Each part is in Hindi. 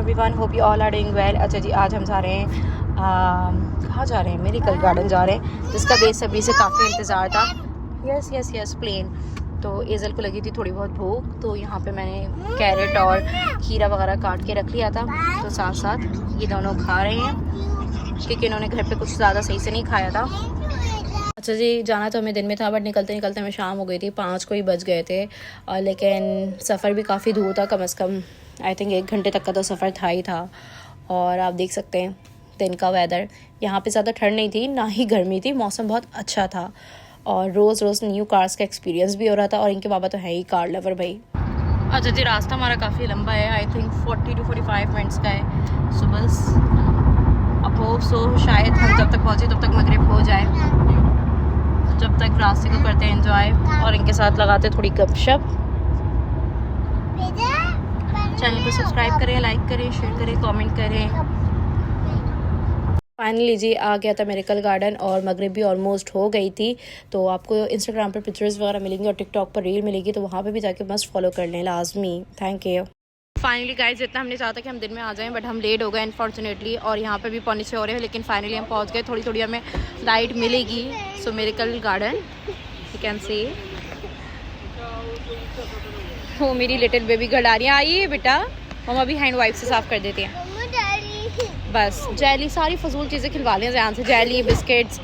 Everyone, hope you all are doing well. अच्छा जी, आज हम जा रहे हैं, कहाँ जा रहे हैं? मिरेकल गार्डन जा रहे हैं, जिसका बेसब्री से काफ़ी इंतज़ार था। Yes yes yes plane. तो एजल को लगी थी थोड़ी बहुत भूख, तो यहाँ पे मैंने कैरेट और खीरा वगैरह काट के रख लिया था, तो साथ साथ ये दोनों खा रहे हैं क्योंकि इन्होंने घर पे कुछ ज़्यादा सही से नहीं खाया था। अच्छा जी, जाना तो हमें दिन में था, बट निकलते निकलते हमें शाम हो गई थी, 5 को ही बज गए थे। और लेकिन सफ़र भी काफ़ी दूर था, कम से कम आई थिंक 1 घंटे तक का तो सफ़र था ही था। और आप देख सकते हैं दिन का वेदर, यहाँ पे ज़्यादा ठंड नहीं थी ना ही गर्मी थी, मौसम बहुत अच्छा था। और रोज़ रोज़ न्यू कार्स का एक्सपीरियंस भी हो रहा था, और इनके बाबा तो है ही कार लवर भाई। अच्छा जी, रास्ता हमारा काफ़ी लंबा है, आई थिंक 40 to 45 मिनट्स का है। सो बस अब होप सो शायद हम जब तक पहुँचे तब तक मगरिब हो जाए, जब तक रास्ते को करते हैं एंजॉय और इनके साथ लगाते थोड़ी गपशप। चैनल को सब्सक्राइब करें, लाइक करें, शेयर करें, कमेंट करें। फाइनली जी आ गया था मिरेकल गार्डन, और मगरिब भी ऑलमोस्ट हो गई थी। तो आपको इंस्टाग्राम पर पिक्चर्स वगैरह मिलेंगी और टिकटॉक पर रील मिलेगी, तो वहाँ पे भी जाके मस्ट फॉलो कर लें लाजमी। Thank you. फाइनली गाइस, जितना हमने चाहा था कि हम दिन में आ जाएं, बट हम लेट हो गए अनफॉर्चुनेटली, और यहाँ पे भी 5:45 हो रहे हैं, लेकिन फाइनली हम पहुँच गए। थोड़ी थोड़ी हमें लाइट मिलेगी। So miracle garden you can see. वो मेरी लिटिल बेबी गर्ल आ रही है। आइए बेटा, मम्मा भी हैंड वाइप से साफ़ कर देती हैं। बस जेली, सारी फजूल चीज़ें खिलवा लें ध्यान से, जेली बिस्किट्स।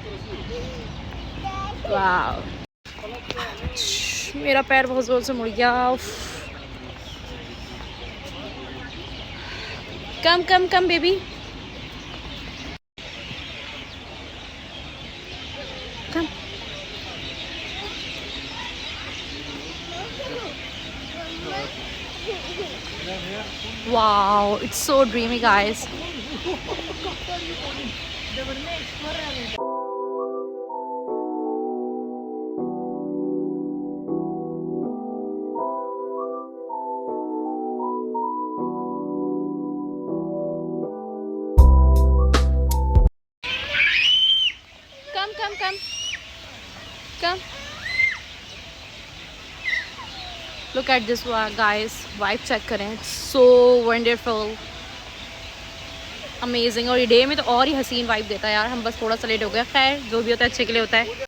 वाह, मेरा पैर बहुत ज़ोर से मुड़ गया। Come come come baby, come. Wow, it's so dreamy guys. Come, come, come, come. Look at this one, guys. Vibe check करें. It's so wonderful, amazing. और ये डे में तो और ही हसीन वाइब देता है यार। हम बस थोड़ा सा लेट हो गया, खैर जो भी होता है अच्छे के लिए होता है।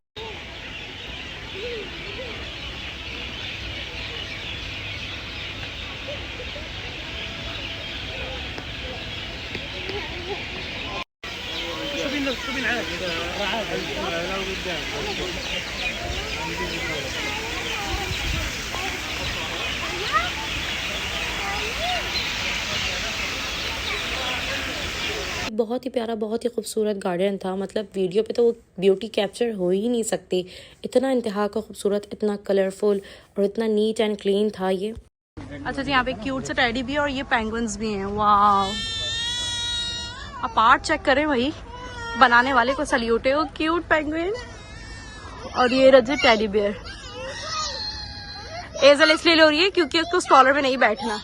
बहुत ही प्यारा, बहुत ही खूबसूरत गार्डन था। मतलब वीडियो पे तो वो ब्यूटी कैप्चर हो ही नहीं सकती, इतना इंतहा का खूबसूरत, इतना कलरफुल और इतना नीट एंड क्लीन था ये। अच्छा जी, यहाँ पे क्यूट से टेडी भी है और ये पेंगुइन्स भी हैं। वाह, आप आर्ट चेक करें भाई, बनाने वाले को सल्यूट है। वो क्यूट पेंगुइन और ये रजे टेडी बियर। एजल इसलिए ले रही है क्योंकि उसको स्टॉलर में नहीं बैठना।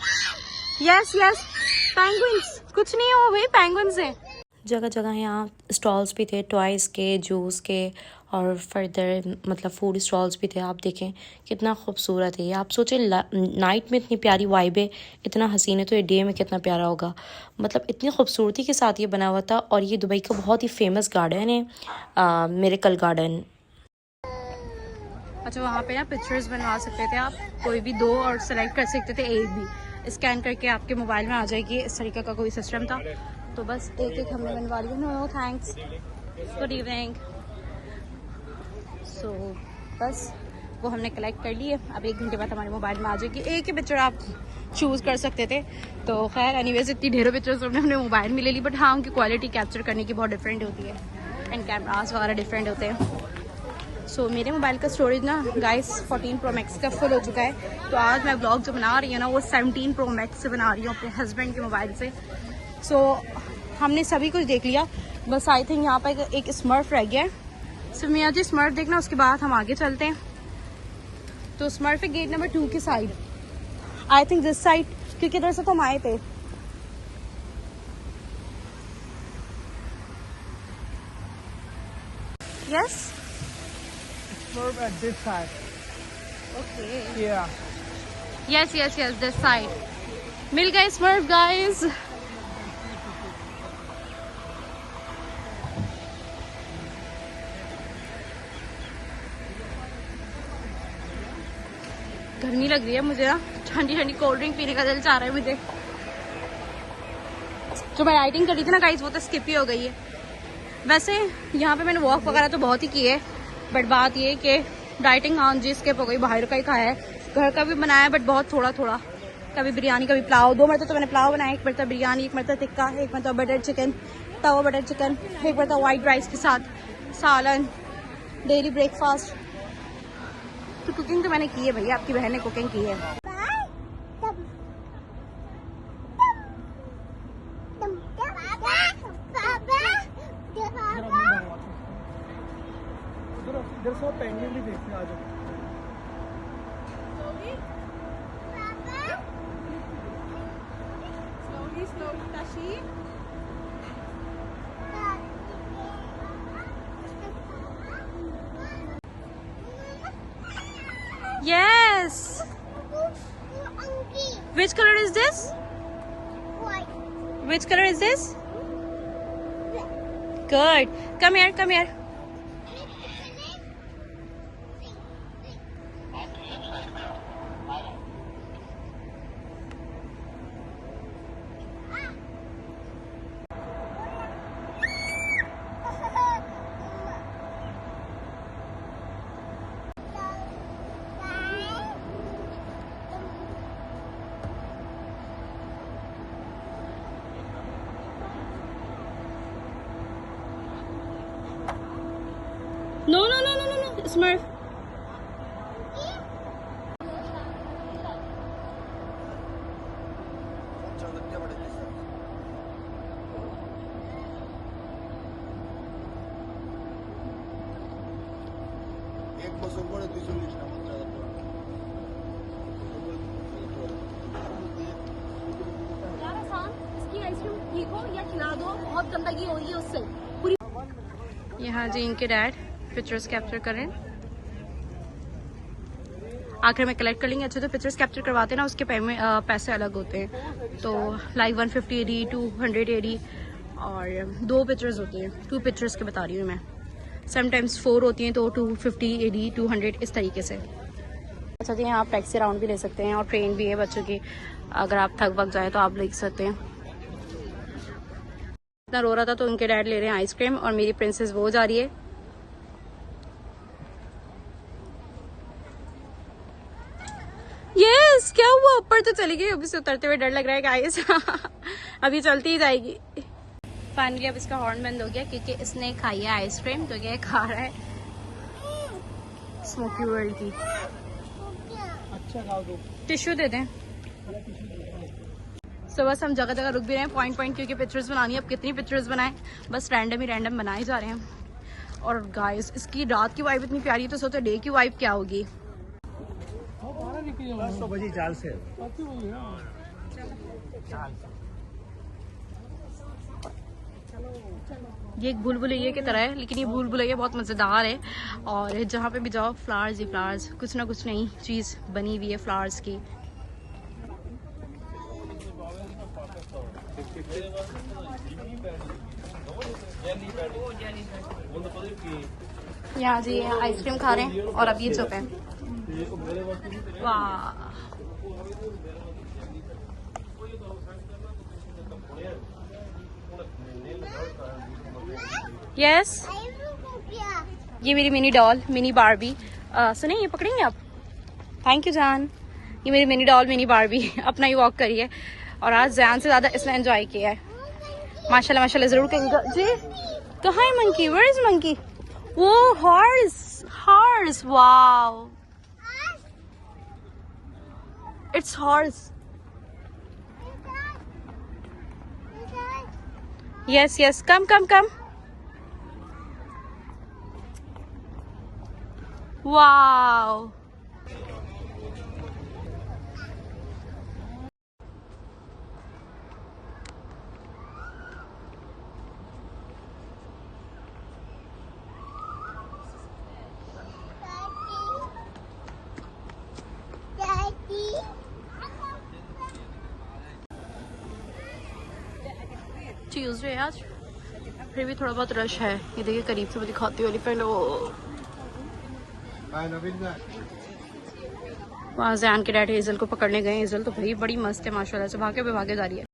यस यस, पेंगुइन्स कुछ नहीं हो भाई, पेंगुइन्स हैं। जगह जगह यहाँ स्टॉल्स भी थे, टॉयज के, जूस के, और फर्दर मतलब फूड स्टॉल्स भी थे। आप देखें कितना खूबसूरत है ये। आप सोचें नाइट में इतनी प्यारी वाइब है, इतना हसीन है, तो ये डे में कितना प्यारा होगा। मतलब इतनी खूबसूरती के साथ ये बना हुआ था। और ये दुबई का बहुत ही फेमस गार्डन है, मिरेकल गार्डन। अच्छा, वहाँ पे ना पिक्चर्स बनवा सकते थे आप, कोई भी 2, और सेलेक्ट कर सकते थे एक भी, स्कैन करके आपके मोबाइल में आ जाएगी। इस तरीके का कोई सिस्टम था, तो बस एक एक हमने बनवा लिया। No thanks, good evening. So बस वो हमने कलेक्ट कर लिए। अब 1 घंटे बाद हमारे मोबाइल में आ जाएगी। एक ही पिक्चर आप चूज़ कर सकते थे। तो खैर एनीवेज, इतनी ढेरों पिक्चर्स हमने अपने मोबाइल में ले ली, बट हाँ उनकी क्वालिटी कैप्चर करने की बहुत डिफरेंट होती है, एंड कैमरास वगैरह डिफरेंट होते हैं। सो मेरे मोबाइल का स्टोरेज ना गाइस 14 Pro Max का फुल हो चुका है। तो आज मैं ब्लॉग जो बना रही हूँ ना, वो 17 Pro Max से बना रही हूँ, अपने हस्बैंड के मोबाइल से। सो हमने सभी कुछ देख लिया, बस आई थिंक यहाँ पर एक स्मर्फ रह गया है। सो मैं आज स्मर्फ देखना, उसके बाद हम आगे चलते हैं। तो स्मर्फ है गेट नंबर 2 की side, I think this side, क्योंकि इधर से तो हम आए थे। Yes, Smurf at this side. Okay. Yeah. Yes, this side. मिल गए स्मर्फ गाइस। गर्मी लग रही है मुझे ना, ठंडी ठंडी कोल्ड ड्रिंक पीने का दिल चाह रहा है मुझे। जो मैं राइटिंग करी थी ना गाइस, वो तो स्किप ही हो गई है। वैसे यहाँ पे मैंने वॉक वगैरह तो बहुत ही की है, बट बात ये कि डाइटिंग हाँ जी स्किप हो गई। बाहर का ही खाया है, घर का भी बनाया है बट बहुत थोड़ा थोड़ा। कभी बिरयानी कभी पुलाव, 2 मरतबा तो मैंने पुलाव बनाया, 1 मरतबा बिरयानी, 1 मरतबा टिक्का, 1 मरतबा बटर चिकन, तवा बटर चिकन, 1 मरतबा वाइट राइस के साथ सालन, डेली ब्रेकफास्ट। तो कुकिंग तो मैंने की है भैया, आपकी बहन ने कुकिंग की है। इधर सब पेंगुइन भी देखते हैं, आ जाओ। Slowly, Tashi. Yes. Which color is this? White. Which color is this? Good. Come here, come here. No, no, no, no, no, no, Smurf. इसकी आइसक्रीम ठीक हो या खिला दो, बहुत गंदगी हो रही है उससे पूरी। यहाँ जी इनके डैड पिक्चर्स कैप्चर करें, आखिर में कलेक्ट कर लेंगे। अच्छे तो पिक्चर्स कैप्चर करवाते हैं ना, उसके पैसे अलग होते हैं। तो लाइक 150 AD, 200 AD और 2 पिक्चर्स होती हैं। 2 पिक्चर्स के बता रही हूँ मैं, समटाइम्स 4 होती हैं तो 250 AD, 200 इस तरीके से। अच्छा जी, यहाँ आप टैक्सी राउंड भी ले सकते हैं और ट्रेन भी है बच्चों की, अगर आप थक वक जाए तो आप ले सकते हैं। इतना रो रहा था तो उनके डैड ले रहे हैं आइसक्रीम और मेरी प्रिंसेस वो जा रही है। यस, क्या हुआ? ऊपर तो चली गई, अभी से उतरते हुए डर लग रहा है गाइस। अभी चलती ही जाएगी। फाइनली अब इसका हॉर्न बंद हो गया क्योंकि इसने खाई है आइसक्रीम, तो ये खा रहा है स्मोकी वर्ल्ड की। अच्छा खाओ दो। टिश्यू दे दें। तो बस हम जगह जगह रुक भी रहे हैं, पॉइंट क्योंकि पिक्चर्स बनानी है। अब कितनी पिक्चर्स बनाएं, बस रैंडम ही रैंडम बनाए जा रहे हैं। और गाइस इसकी रात की वाइब इतनी प्यारी है, तो सोचो डे की वाइब क्या होगी। 10 बजे चाल से ये एक भूल भुलैया की तरह है, लेकिन ये भूल भुलैया बहुत मज़ेदार है। और जहाँ पे भी जाओ फ्लावर्स ही फ्लावर्स, कुछ ना कुछ नई चीज़ बनी हुई है फ्लावर्स की। यहाँ जी आइसक्रीम खा रहे हैं और अब ये चुप है। वाह, यस, ये मेरी मिनी डॉल, मिनी बारबी। सुने, ये पकड़ेंगे आप? थैंक यू जान। ये मेरी मिनी डॉल, मिनी बारबी अपना ही वॉक करी है और आज जान से ज़्यादा इसने एंजॉय किया है। माशाल्लाह माशाल्लाह, ज़रूर करिएगा जी। कहाँ है मंकी? Where is monkey? वो horse, horse, wow, it's horse. Yes yes, come come come. Wow, Tuesday आज, फिर भी थोड़ा बहुत रश है। ये देखिए करीब से मैं दिखाती हूँ एलिफेंट। ओ वहाँ जैन के डैड हेजल को पकड़ने गए। हेजल तो भाई बड़ी मस्त है माशाल्लाह से, भागे भागे जा रही है।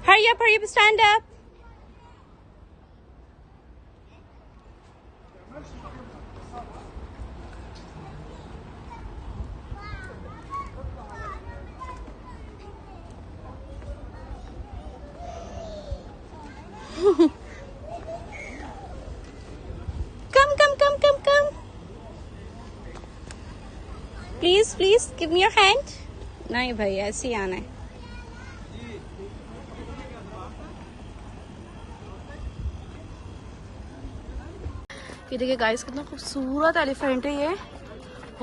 Hurry up, stand up. Come. Please, give me your hand. नहीं भाई, ऐसे ही आना है। ये देखिए गाइस, कितना खूबसूरत एलिफेंट है ये।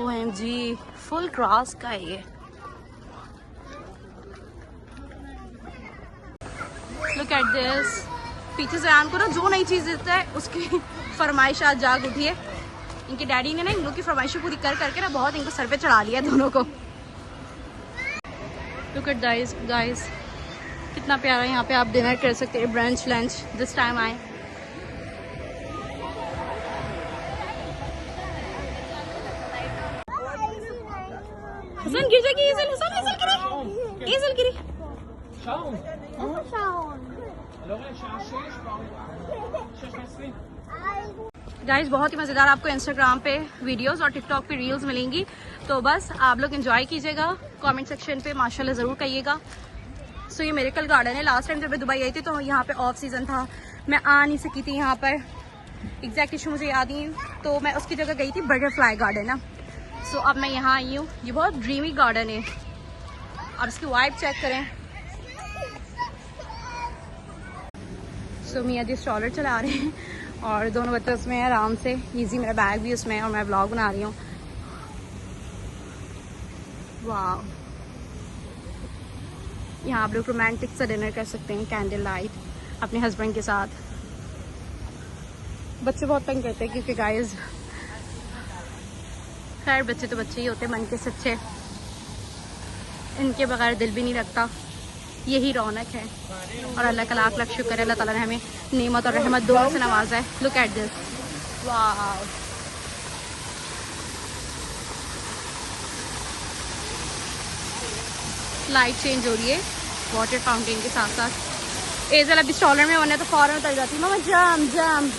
OMG, फुल ग्रास का है ये। Look at this. पीछे से आन को ना जो नई चीज देता है उसकी फरमाइश आज जाग उठी है। इनके डैडी ने ना इन लोग की फरमाइशें पूरी करके ना बहुत इनको सर पे चढ़ा लिया दोनों को। लुक एट गाइस, कितना प्यारा। यहाँ पे आप डिनर कर सकते हैं, ब्रंच लंच दिस टाइम आए। हसन गिर जाएगी। हसन गिरी। गाइस बहुत ही मज़ेदार आपको इंस्टाग्राम पे वीडियोस और टिकटॉक पे रील्स मिलेंगी, तो बस आप लोग एंजॉय कीजिएगा। कमेंट सेक्शन पे माशाल्लाह ज़रूर कहिएगा। सो ये मिरेकल गार्डन है। लास्ट टाइम जब मैं दुबई आई थी तो यहाँ पे ऑफ सीज़न था, मैं आ नहीं सकी थी यहाँ पर। एग्जैक्ट इशू मुझे याद नहीं, तो मैं उसकी जगह गई थी बटरफ्लाई गार्डन ना। सो अब मैं यहाँ आई हूँ। ये बहुत ड्रीमी गार्डन है और इसकी वाइब चेक करें। सो मियाँ जी स्ट्रॉलर चला रहे हैं और दोनों बच्चे उसमें हैं आराम से। ईजी मेरा बैग भी उसमें है और मैं व्लॉग बना रही हूँ। वाह, यहाँ आप लोग रोमांटिक सा डिनर कर सकते हैं, कैंडल लाइट अपने हस्बैंड के साथ। बच्चे बहुत तंग करते हैं क्योंकि गाइस, खैर बच्चे तो बच्चे ही होते हैं, मन के सच्चे, इनके बगैर दिल भी नहीं लगता। यही रौनक है और अल्लाह का लाख शुक्र है, अल्लाह ताला ने हमें नेमत और रहमत दोनों से नवाजा है। लुक एट दिस, वाह। लाइट चेंज हो रही है वाटर फाउंटेन के साथ साथ। एजल अभी स्टॉलर में होने तो फौरन उतर जाती है, मामा जम।